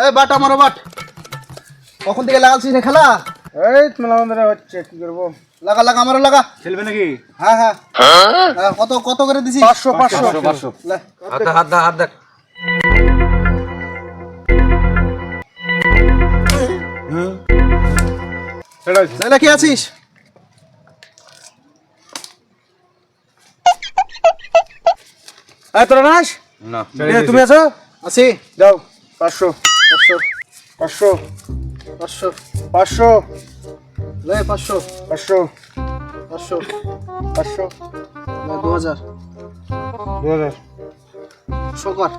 এই বাট আমারও বাট। কখন থেকে লাগাচ্ছিস রে খেলা? এই মেলা বন্ধ হচ্ছে, কি করবো? লাগা লাগা আমারও লাগা। খেলবে নাকি? হ্যাঁ হ্যাঁ কত কত করে দিছিস? 500 লে, হাত দেখ। লে, কি আছিস? তোরা নাস না তুমি আছো? আছি। যাও 500 500 500 500 500 লে 500 500 500 500 লে 2000 2000 শোকর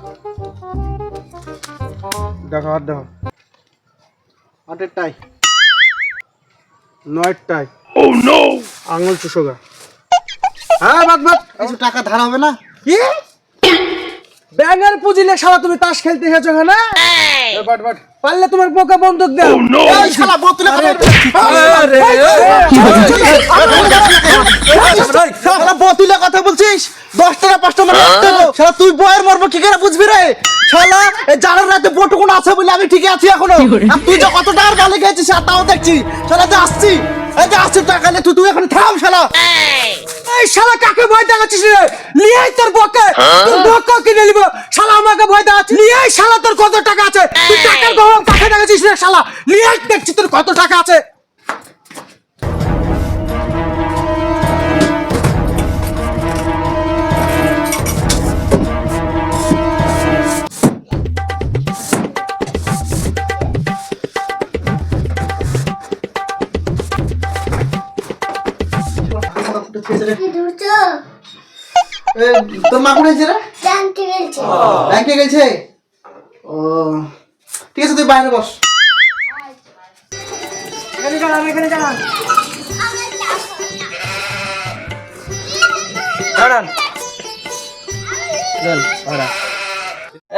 দেখো, হাত দেখো। 8 টাই 9টায়। ও নো, আঙুল চুষোগা। হ্যাঁ, বাদ কিছু টাকা ধার হবে না? কি ব্যাঙের পুজিলে শালা তুমি তাস খেলতে এসেছো এখানে? বাট পারলে তোমার বোকা বন্দুক দাও। এই শালা বোতলে শালা বোতলে কথা বলছিস? 10 টাকা 5 টাকা রাখতে হবে। শালা তুই বয়ের মরবো কি করে বুঝবি রে? শালা এই জানার রাতে বটুকুন আছে বলে আমি ঠিকই আছি এখনো। আর তুই যে কত টাকার মালিক হয়েছিস আর তাও দেখছি। শালা যে আসছি, এই যে আসছি টাকা নিয়ে তুই এখন থাম শালা। এই শালা কাকে ভয় দেখাচ্ছিস রে? লিয়াই তোর বকে, তোর বকে কিনে নিব। শালা আমাকে ভয় দেখাচ্ছিস? লিয়াই শালা, তোর কত টাকা আছে? তুই টাকার গরম কাকে দেখাচ্ছিস রে শালা? লিয়াই দেখছি তোর কত টাকা আছে। তোর মা কোথায় রে? ব্যাংকে গেছে। ও ঠিক আছে তুই বাইরে বস।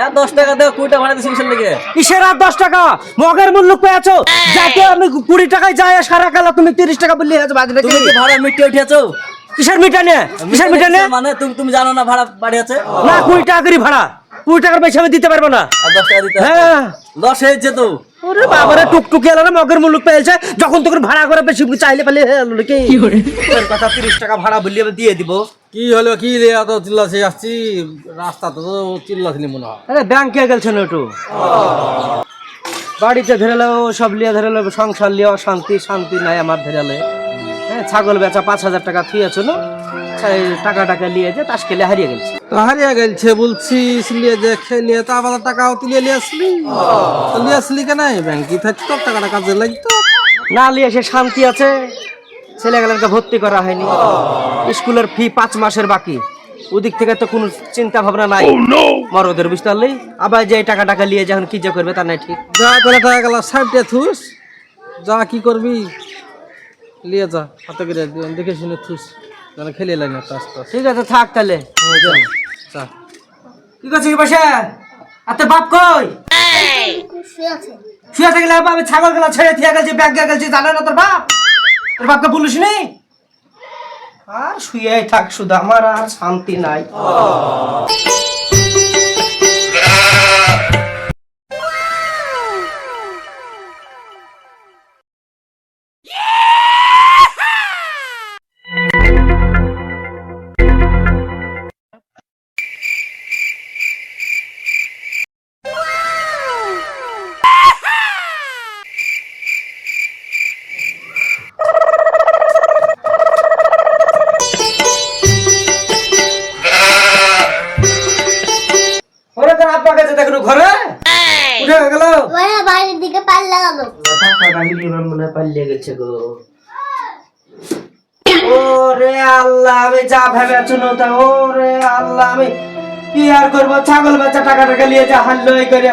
এ 10 টাকা দাও, 20 টাকা ভাড়া দিছি কিসের লেগে? কিসের আর 10 টাকা? মগের মূল্য পেয়েছো। যাকে আমি 20 টাকায় যাই সারা কালা তুমি 30 টাকা বললি আছে বাজে নাকি? তুমি কি ভাড়া মিটিয়ে উঠিয়েছো? কিসের মিটা নে? কিসের মিটা নে? মানে তুমি জানো না ভাড়া বাড়ি আছে? না 20 টাকা করে ভাড়া, 20 টাকার বেশি আমি দিতে পারবো না। আর 10 টাকা দিতে হবে। হ্যাঁ, লস হয়েছে তো। ওরে বাবারে টুকটুকি এলো না, মগের মূল্য পেয়েছে। যখন তোকে ভাড়া করে বেশি চাইলে পেলে কি তোর কথা 30 টাকা ভাড়া বললি আমি দিয়ে দিব। কি হলো কি রে, এত চিল্লাছি আসছি রাস্তা তো চিল্লাছিলি মনে হয়। আরে ব্যাংকে গেলছেন একটু, বাড়িতে ধরেলো সব লিয়া ধরেলো, সংসার লিয়া শান্তি শান্তি নাই আমার ধরেলে। হ্যাঁ, ছাগল বেচা 5000 টাকা থুয়েছো না, টাকা নিয়ে যে তাস খেলে হারিয়ে গেছে। তো হারিয়ে গেছে বলছিস, লিয়ে যে খেলিয়ে তা আবার টাকাও তুলে নিয়ে আসলি। তো নিয়ে আসলি কেন? ব্যাংকে থাকতো টাকাটা কাজে লাগতো। না লিয়ে সে শান্তি আছে, ছেলেগুলোকে ভর্তি করা হয়নি, স্কুলের ফি 5 মাসের বাকি, ওদিক থেকে তো কোনো চিন্তা ভাবনা নাই। মরদের বুঝতে পারলি, আবার যে টাকা নিয়ে যখন কি যে করবে তা নাই ঠিক। যা করে টাকা গেল সাইডে থুস, যা কি করবি লিয়ে যা, হাতে করে দেখে শুনে থুস, যেন খেলে লাগে না তাস টাস। ঠিক আছে থাক তাহলে। যা। কি করছিস বসে? আতে বাপ কই? শুয়ে থাকলে আমি ছাগল গুলা ছেড়ে দিয়ে গেছি, ব্যাংকে গেছি, জানে না তোর বাপ? তোর বাপকে বলিস নি? আর শুয়ে থাক শুধু, আমার আর শান্তি নাই। ওরে তোর আব্বা গেছে দেখো ঘরে, উঠে গেল। বাইরের দিকে পাল্লা গেল। মনে পালিয়ে গেছে গো। ওরে আল্লাহ, আমি যা ভেবেছো না তা। ওরে আল্লাহ, আমি কি আর করবো? ছাগল বাচ্চা টাকা নিয়ে যা হারলো এই করে,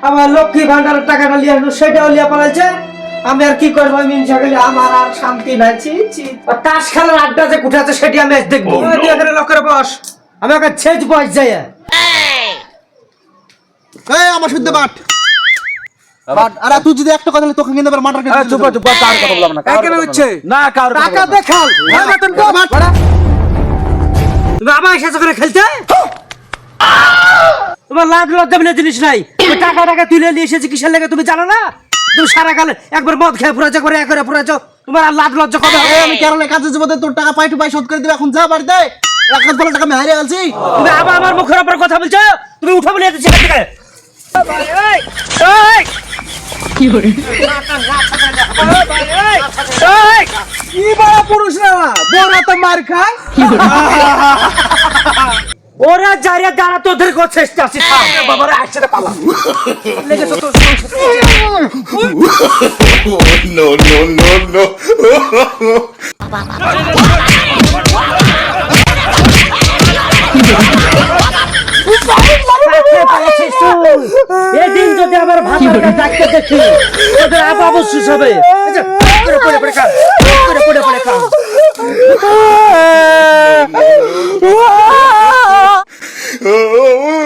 আমার লক্ষ্মী ভান্ডারের টাকাটা নিয়ে আসলো, সেটাও নিয়ে পালাইছে। আমি আর কি করবো? মিনসা গেলে আমার আর শান্তি নাই। তাস খেলার আড্ডা যে কোথায় আছে সেটি আমি আজ দেখবো। তুই এখানে লক্ষ্যের বস, আমি ওকে ছেজ বয়স যাই। এই আমার শুদ্ধ বাট বাট। আরে তুই যদি একটা কথা বলে তোকে কিন্তু আবার মার্ডার করে চুপ চুপ, কার কথা বললাম না। কেন হচ্ছে না কার কথা টাকা বললাম না। দেখাল। তুমি আবার এসেছো করে খেলতে? তোমার লাগ লজ্জা বলে জিনিস নাই। ওই টাকা তুলে নিয়ে এসেছি কিসের লেগে তুমি জানো না? তুমি সারা কালে একবার মদ খেয়ে পুরাছো, একবার এ করে পুরাছো, তোমার আর লাজ লজ্জা কবে হবে? আমি কেরলে কাজে যাবো, তোর টাকা পাই টু পাই শোধ করে দিবে। এখন যা বাড়িতে, 1,000 টাকা আমি হারিয়ে আছি। তুমি আবার আমার মুখের উপর কথা বলছো, তুমি উঠা বলে এসেছি এখান থেকে। কি বড় পুরুষ রে, বড় তো মার খায়। ওরা যারে দাঁড়া তোদের চেষ্টা আছে, বাবারা একসাথে পালা লেগেছো তো। No, no, no, no. এদিন যদি আমার ভাতারকে ডাকতে দেখি, ওদের আবার অবশ্যই হবে। আচ্ছা, পড়ে পড়ে খা, পড়ে পড়ে খা। Oh,